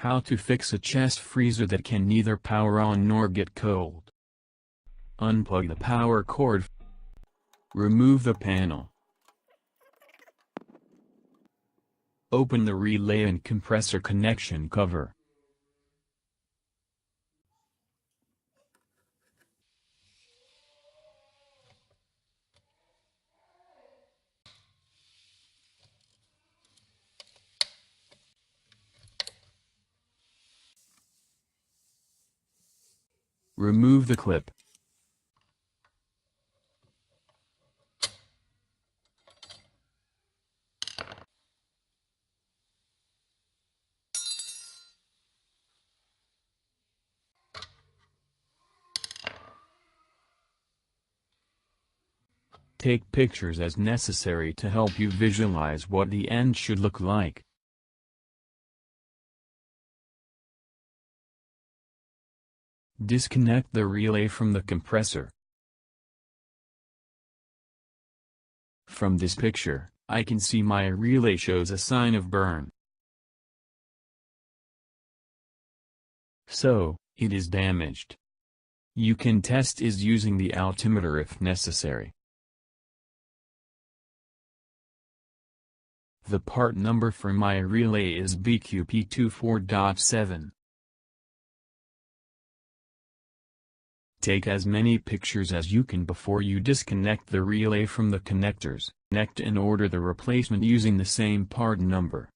How to fix a chest freezer that can neither power on nor get cold. Unplug the power cord. Remove the panel. Open the relay and compressor connection cover. Remove the clip. Take pictures as necessary to help you visualize what the end should look like. Disconnect the relay from the compressor. From this picture, I can see my relay shows a sign of burn. So, it is damaged. You can test is using the altimeter if necessary. The part number for my relay is BQP2-4.7. Take as many pictures as you can before you disconnect the relay from the connectors. Connect and order the replacement using the same part number.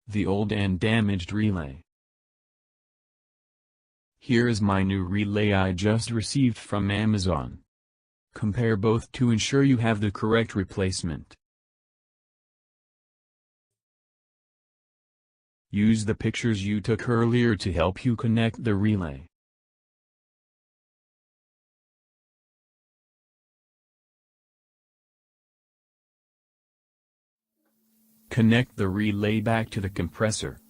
The old and damaged relay. Here is my new relay I just received from Amazon. Compare both to ensure you have the correct replacement. Use the pictures you took earlier to help you connect the relay. Connect the relay back to the compressor.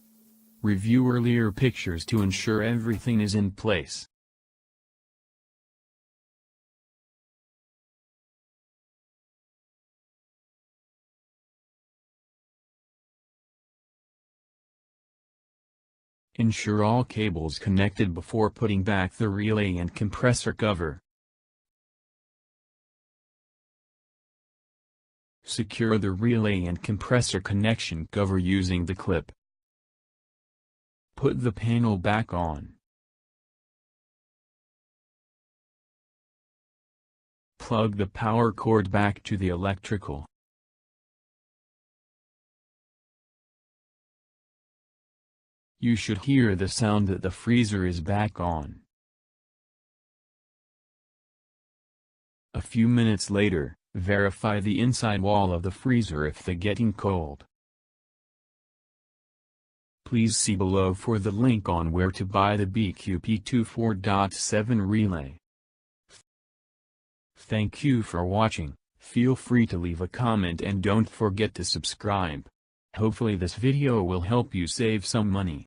Review earlier pictures to ensure everything is in place. Ensure all cables connected before putting back the relay and compressor cover. Secure the relay and compressor connection cover using the clip. Put the panel back on. Plug the power cord back to the electrical. You should hear the sound that the freezer is back on. A few minutes later, verify the inside wall of the freezer if it's getting cold. Please see below for the link on where to buy the BQP2-4.7 relay. Thank you for watching. Feel free to leave a comment and don't forget to subscribe. Hopefully this video will help you save some money.